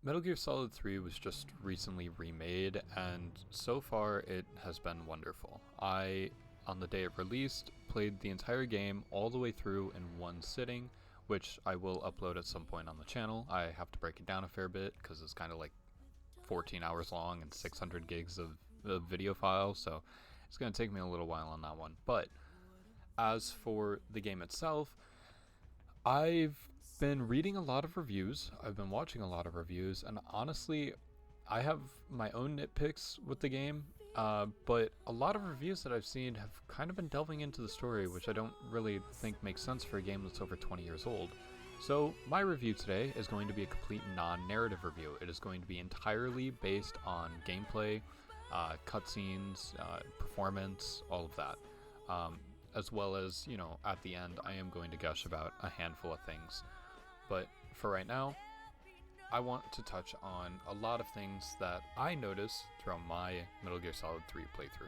Metal Gear Solid 3 was just recently remade, and so far it has been wonderful. On the day it released, played the entire game all the way through in one sitting, which I will upload at some point on the channel. I have to break it down a fair bit because it's kind of like 14 hours long and 600 gigs of video files, so it's going to take me a little while on that one. But as for the game itself, I've been reading a lot of reviews, I've been watching a lot of reviews, and honestly, I have my own nitpicks with the game, but a lot of reviews that I've seen have kind of been delving into the story, which I don't really think makes sense for a game that's over 20 years old. So, my review today is going to be a complete non-narrative review. It is going to be entirely based on gameplay, cutscenes, performance, all of that. As well as, at the end, I am going to gush about a handful of things. But for right now, I want to touch on a lot of things that I noticed throughout my Metal Gear Solid 3 playthrough.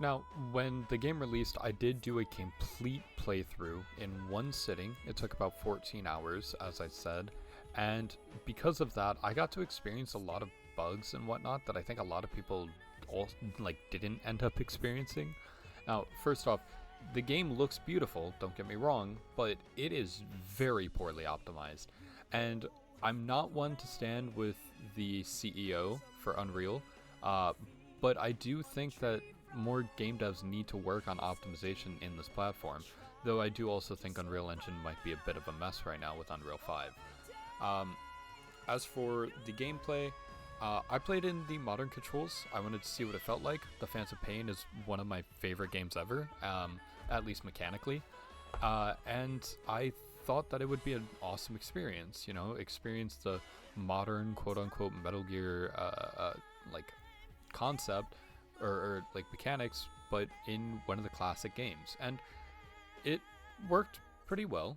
Now, when the game released, I did do a complete playthrough in one sitting. It took about 14 hours, as I said, and because of that, I got to experience a lot of bugs and whatnot that I think a lot of people didn't end up experiencing. Now, first off, the game looks beautiful, don't get me wrong, but it is very poorly optimized. And I'm not one to stand with the CEO for Unreal, but I do think that more game devs need to work on optimization in this platform, though I do also think Unreal Engine might be a bit of a mess right now with Unreal 5. As for the gameplay, I played in the modern controls. I wanted to see what it felt like. The Phantom Pain is one of my favorite games ever, at least mechanically. And I thought that it would be an awesome experience, experience the modern quote-unquote Metal Gear concept or mechanics, but in one of the classic games. And it worked pretty well.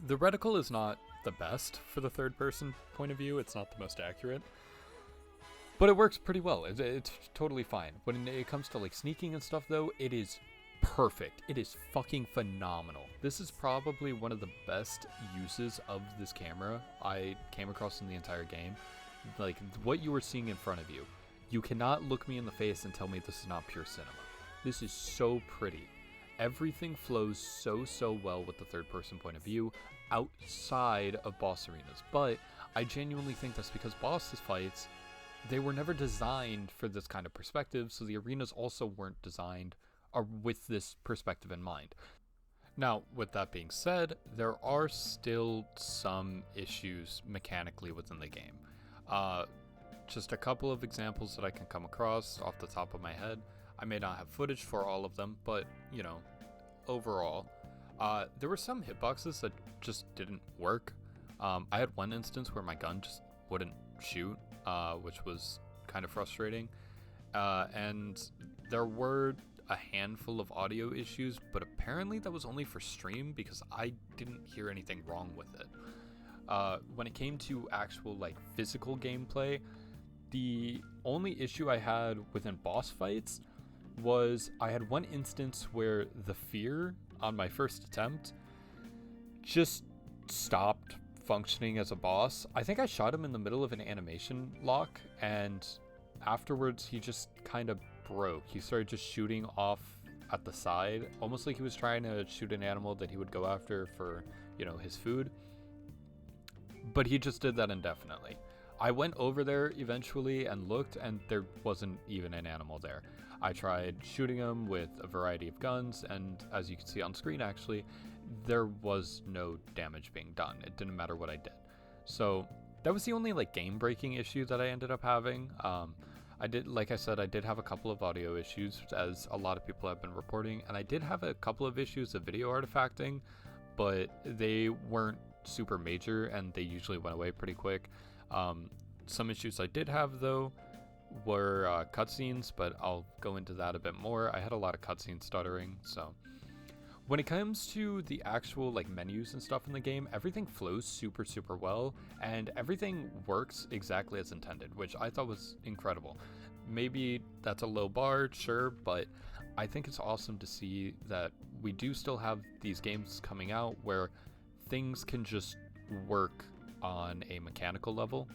The reticle is not the best for the third person point of view. It's not the most accurate, but it works pretty well. It's totally fine. When it comes to sneaking and stuff though, it is perfect. It is fucking phenomenal. This is probably one of the best uses of this camera I came across in the entire game. What you were seeing in front of you. You cannot look me in the face and tell me this is not pure cinema. This is so pretty. Everything flows so well with the third person point of view outside of boss arenas, but I genuinely think that's because boss fights, they were never designed for this kind of perspective, so the arenas also weren't designed with this perspective in mind. Now, with that being said, there are still some issues mechanically within the game. Just a couple of examples that I can come across off the top of my head. I may not have footage for all of them, but, overall, there were some hitboxes that just didn't work. I had one instance where my gun just wouldn't shoot, which was kind of frustrating. And there were a handful of audio issues, but apparently that was only for stream because I didn't hear anything wrong with it. When it came to actual physical gameplay, the only issue I had within boss fights was I had one instance where the fear on my first attempt just stopped functioning as a boss. I think I shot him in the middle of an animation lock, and afterwards he just kind of broke. He started just shooting off at the side, almost like he was trying to shoot an animal that he would go after for, his food. But he just did that indefinitely. I went over there eventually and looked, and there wasn't even an animal there. I tried shooting him with a variety of guns, and as you can see on screen actually, there was no damage being done. It didn't matter what I did. So that was the only game breaking issue that I ended up having. I did have a couple of audio issues, as a lot of people have been reporting, and I did have a couple of issues of video artifacting, but they weren't super major and they usually went away pretty quick. Some issues I did have though were cutscenes, but I'll go into that a bit more. I had a lot of cutscene stuttering, so when it comes to the actual menus and stuff in the game, everything flows super well, and everything works exactly as intended, which I thought was incredible. Maybe that's a low bar, sure, but I think it's awesome to see that we do still have these games coming out where things can just work on a mechanical level.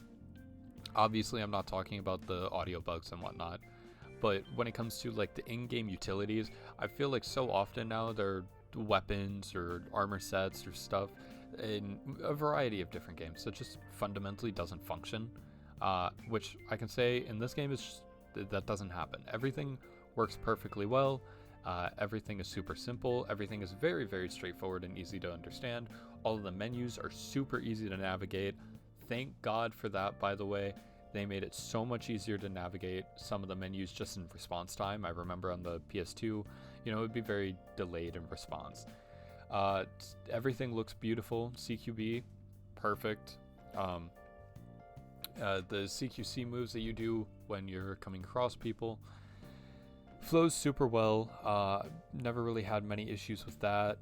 Obviously, I'm not talking about the audio bugs and whatnot, but when it comes to like the in-game utilities, I feel like so often now there are weapons or armor sets or stuff in a variety of different games that just fundamentally doesn't function, which I can say in this game is just, that doesn't happen. Everything works perfectly well. Everything is super simple. Everything is very, very straightforward and easy to understand. All of the menus are super easy to navigate. Thank God for that, by the way. They made it so much easier to navigate some of the menus just in response time. I remember on the PS2, it would be very delayed in response. Everything looks beautiful. CQB, perfect. The CQC moves that you do when you're coming across people flows super well. Never really had many issues with that.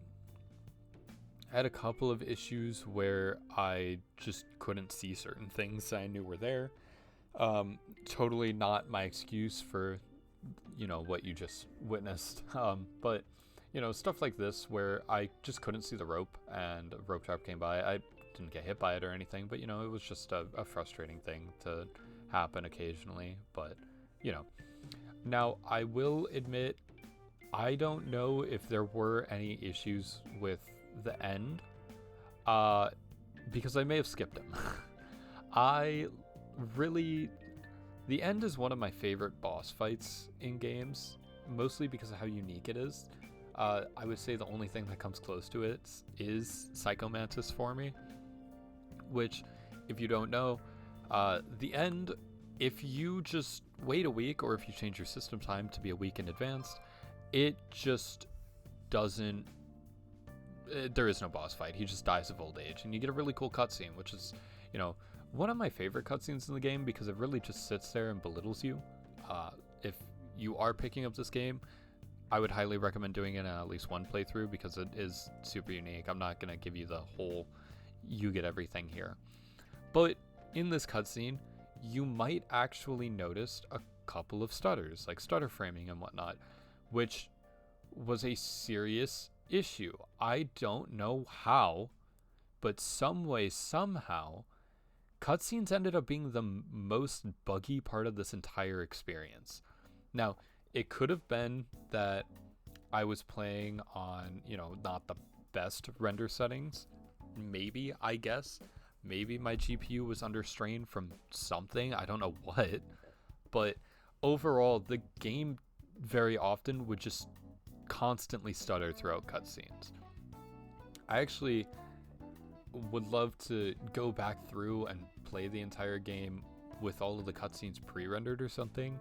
I had a couple of issues where I just couldn't see certain things that I knew were there. Totally not my excuse for, what you just witnessed. But, stuff like this where I just couldn't see the rope and a rope trap came by. I didn't get hit by it or anything, but, it was just a frustrating thing to happen occasionally. But, Now, I will admit, I don't know if there were any issues with the end, because I may have skipped them. The end is one of my favorite boss fights in games, mostly because of how unique it is. I would say the only thing that comes close to it is Psycho Mantis for me, which, if you don't know, the end, if you just wait a week or if you change your system time to be a week in advance, it just doesn't, there is no boss fight. He just dies of old age, and you get a really cool cutscene, which is, one of my favorite cutscenes in the game because it really just sits there and belittles you. If you are picking up this game, I would highly recommend doing it in at least one playthrough because it is super unique. I'm not going to give you the whole, you get everything here. But in this cutscene, you might actually notice a couple of stutters, like stutter framing and whatnot, which was a serious issue. I don't know how, but some way, somehow, cutscenes ended up being the most buggy part of this entire experience. Now, it could have been that I was playing on, not the best render settings. Maybe, I guess. Maybe my GPU was under strain from something. I don't know what. But overall, the game very often would just constantly stutter throughout cutscenes. I actually would love to go back through and play the entire game with all of the cutscenes pre-rendered or something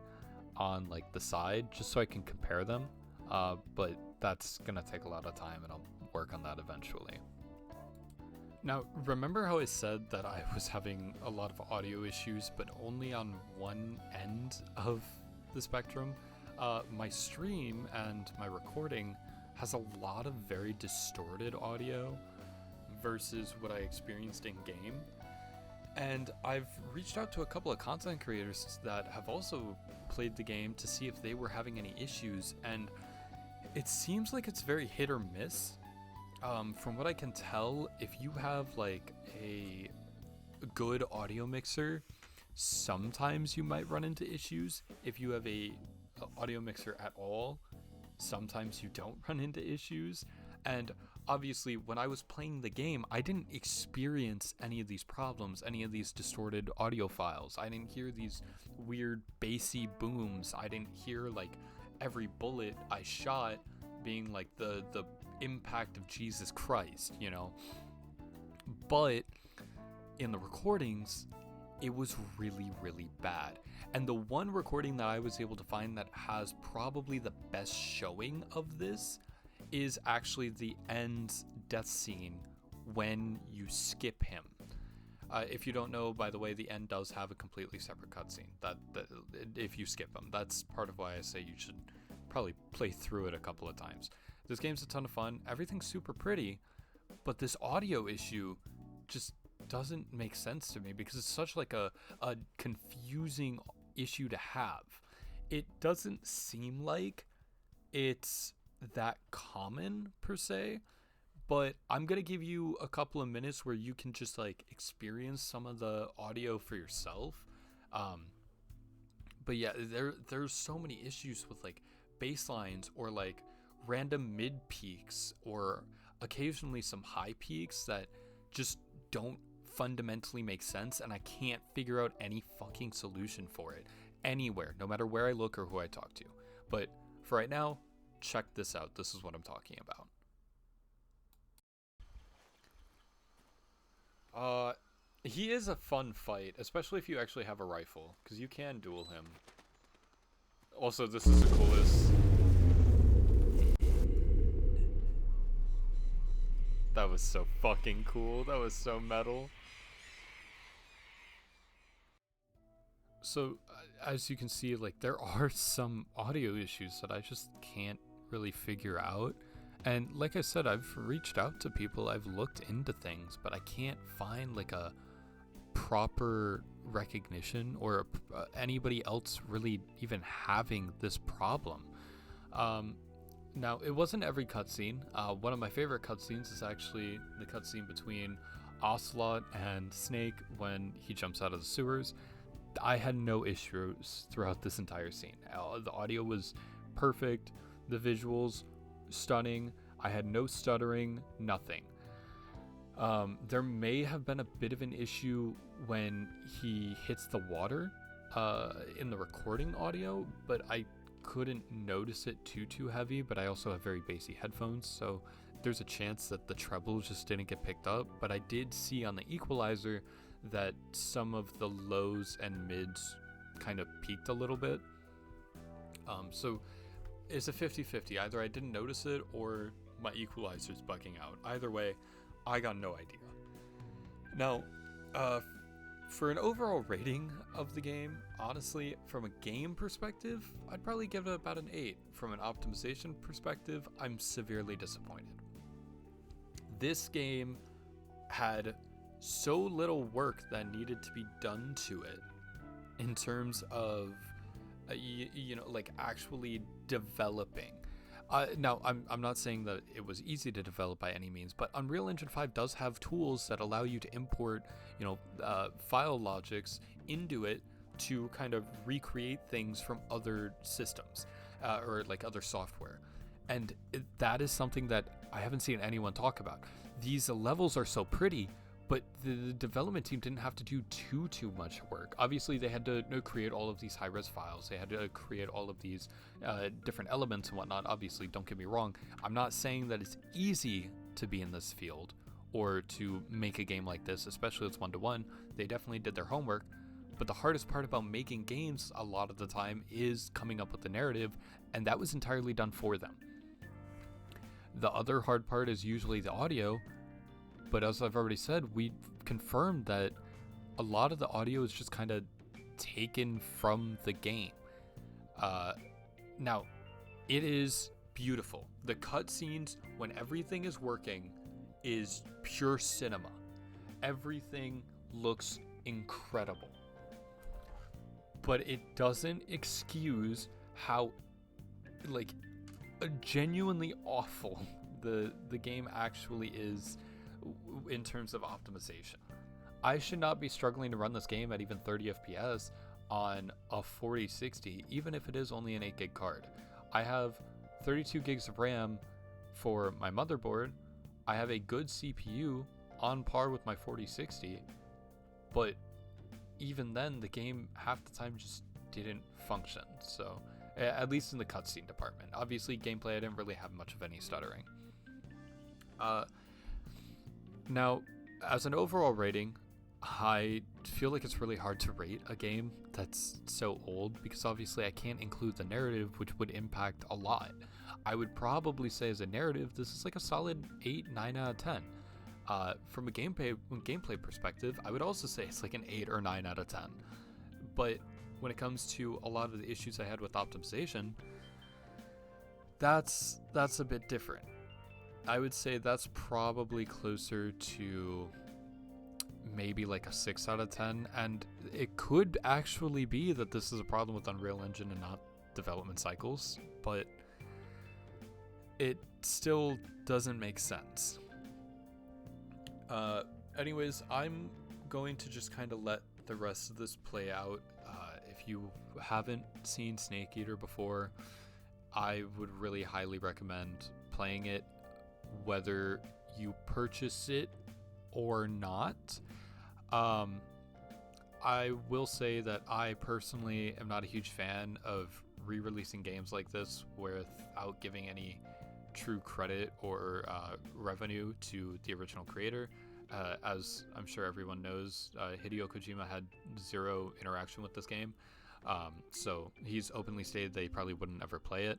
on like the side, just so I can compare them. But that's gonna take a lot of time, and I'll work on that eventually. Now, remember how I said that I was having a lot of audio issues, but only on one end of the spectrum? My stream and my recording has a lot of very distorted audio versus what I experienced in game. And I've reached out to a couple of content creators that have also played the game to see if they were having any issues, and it seems like it's very hit or miss. From what I can tell, if you have like a good audio mixer, sometimes you might run into issues. If you have a audio mixer at all, sometimes you don't run into issues. And obviously, when I was playing the game, I didn't experience any of these problems, any of these distorted audio files. I didn't hear these weird bassy booms. I didn't hear like every bullet I shot being like the impact of Jesus Christ, But in the recordings, it was really, really bad. And the one recording that I was able to find that has probably the best showing of this is actually the end death scene when you skip him. If you don't know, by the way, the end does have a completely separate cutscene. That if you skip him, that's part of why I say you should probably play through it a couple of times. This game's a ton of fun. Everything's super pretty, but this audio issue just doesn't make sense to me because it's such like a confusing issue to have. It doesn't seem like it's that common per se, but I'm gonna give you a couple of minutes where you can just like experience some of the audio for yourself. Um, but yeah, there's so many issues with like bass lines or like random mid peaks or occasionally some high peaks that just don't fundamentally make sense, and I can't figure out any fucking solution for it anywhere, no matter where I look or who I talk to. But for right now, check this out. This is what I'm talking about. He is a fun fight, especially if you actually have a rifle, because you can duel him. Also, this is the coolest. That was so fucking cool. That was so metal. So, as you can see, like, there are some audio issues that I just can't really figure out. And like I said, I've reached out to people, I've looked into things, but I can't find like a proper recognition or anybody else really even having this problem. Now, it wasn't every cutscene. One of my favorite cutscenes is actually the cutscene between Ocelot and Snake when he jumps out of the sewers. I had no issues throughout this entire scene. The audio was perfect, the visuals stunning. I had no stuttering, nothing. There may have been a bit of an issue when he hits the water in the recording audio, but I couldn't notice it too heavy. But I also have very bassy headphones, so there's a chance that the treble just didn't get picked up. But I did see on the equalizer that some of the lows and mids kind of peaked a little bit. So it's a 50-50. Either I didn't notice it or my equalizer's bugging out. Either way, I got no idea. Now, for an overall rating of the game, honestly, from a game perspective, I'd probably give it about an 8. From an optimization perspective, I'm severely disappointed. This game had so little work that needed to be done to it in terms of like actually developing. Now, I'm not saying that it was easy to develop by any means, but Unreal Engine 5 does have tools that allow you to import, file logics into it to kind of recreate things from other systems or like other software. And that is something that I haven't seen anyone talk about. These levels are so pretty, but the development team didn't have to do too much work. Obviously, they had to create all of these high-res files. They had to create all of these different elements and whatnot. Obviously, don't get me wrong. I'm not saying that it's easy to be in this field or to make a game like this, especially it's one-to-one. They definitely did their homework. But the hardest part about making games a lot of the time is coming up with the narrative, and that was entirely done for them. The other hard part is usually the audio. But as I've already said, we confirmed that a lot of the audio is just kind of taken from the game. Now, it is beautiful. The cutscenes, when everything is working, is pure cinema. Everything looks incredible. But it doesn't excuse how, like, genuinely awful the game actually is in terms of optimization. I should not be struggling to run this game at even 30 FPS on a 4060, even if it is only an 8 gig card. I have 32 gigs of RAM for my motherboard. I have a good CPU on par with my 4060, but even then the game half the time just didn't function. So at least in the cutscene department. Obviously gameplay, I didn't really have much of any stuttering. Now, as an overall rating, I feel like it's really hard to rate a game that's so old because obviously I can't include the narrative, which would impact a lot. I would probably say as a narrative, this is like a solid 8, 9 out of 10. From a gameplay perspective, I would also say it's like an 8 or 9 out of 10. But when it comes to a lot of the issues I had with optimization, that's a bit different. I would say that's probably closer to maybe like a 6 out of 10, and it could actually be that this is a problem with Unreal Engine and not development cycles, but it still doesn't make sense. Anyways, I'm going to just kind of let the rest of this play out. If you haven't seen Snake Eater before, I would really highly recommend playing it, whether you purchase it or not. I will say that I personally am not a huge fan of re-releasing games like this without giving any true credit or revenue to the original creator. As I'm sure everyone knows, Hideo Kojima had zero interaction with this game, so he's openly stated that he probably wouldn't ever play it,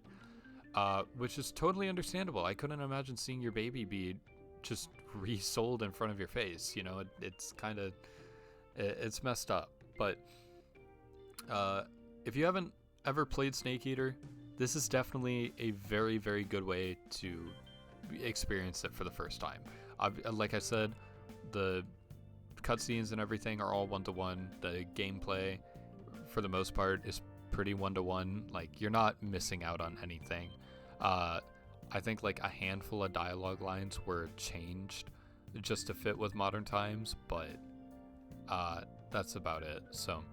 which is totally understandable. I couldn't imagine seeing your baby be just resold in front of your face. You know, it's kind of, it's messed up. But if you haven't ever played Snake Eater, this is definitely a very, very good way to experience it for the first time. Like I said, the cutscenes and everything are all one-to-one. The gameplay, for the most part, is pretty one-to-one. Like, you're not missing out on anything. I think like a handful of dialogue lines were changed just to fit with modern times, but that's about it. So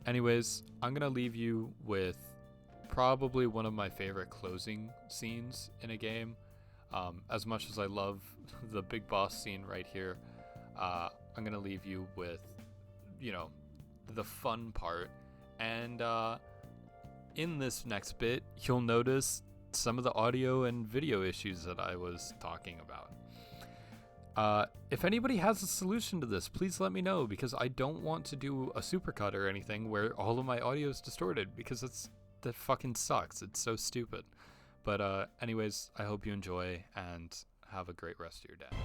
anyways, I'm gonna leave you with probably one of my favorite closing scenes in a game. As much as I love the big boss scene right here, I'm gonna leave you with, you know, the fun part. And in this next bit, you'll notice some of the audio and video issues that I was talking about. If anybody has a solution to this, please let me know, because I don't want to do a supercut or anything where all of my audio is distorted, because that fucking sucks. It's so stupid. But anyways, I hope you enjoy and have a great rest of your day.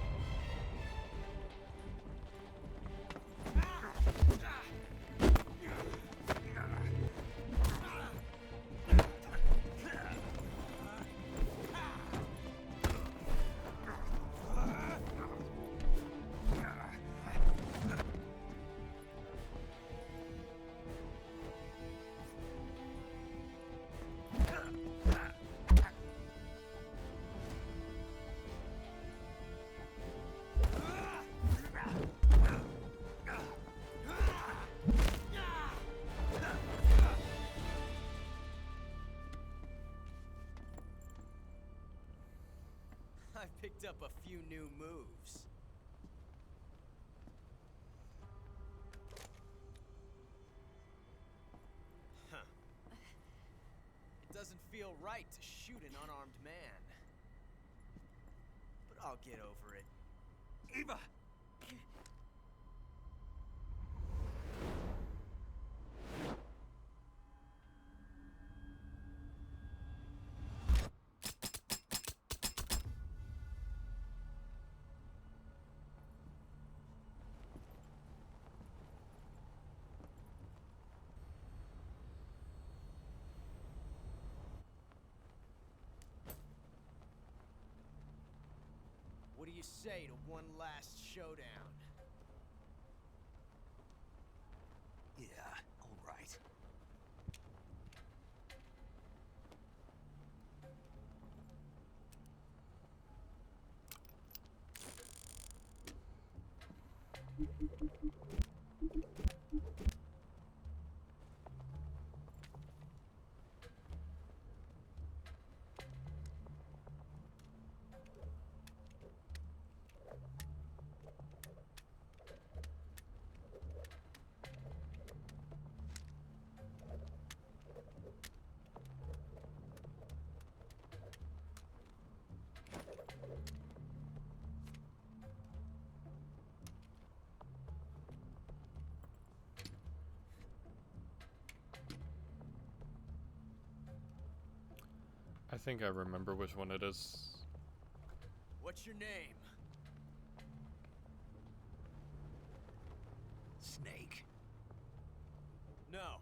I've picked up a few new moves. Huh. It doesn't feel right to shoot an unarmed man. But I'll get over it. Eva! What do you say to one last showdown? Yeah, all right. I think I remember which one it is. What's your name? Snake. No,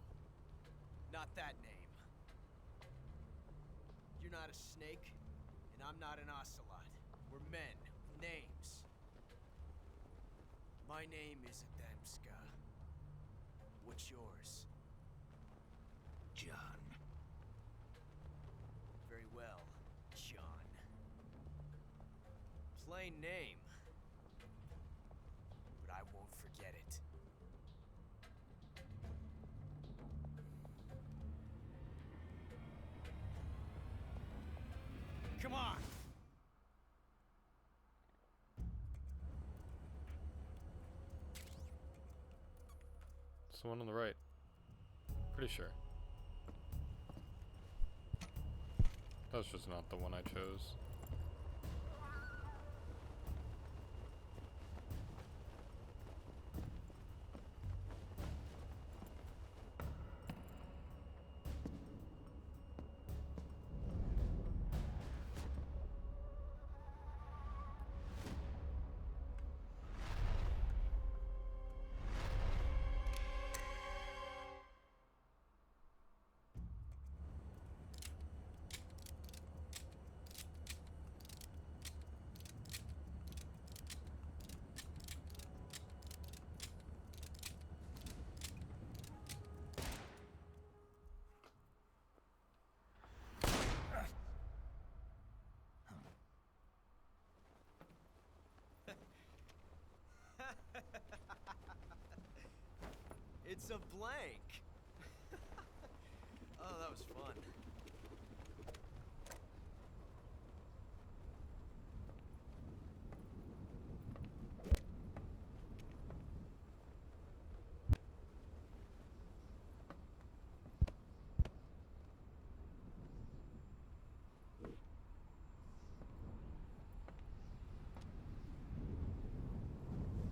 not that name. You're not a snake, and I'm not an ocelot. We're men with names. My name is Adamska. What's yours? John. Very well, John. Plain name. Come on! It's the one on the right. Pretty sure. That's just not the one I chose. It's a blank. Oh, that was fun.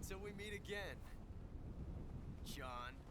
Till we meet again, John.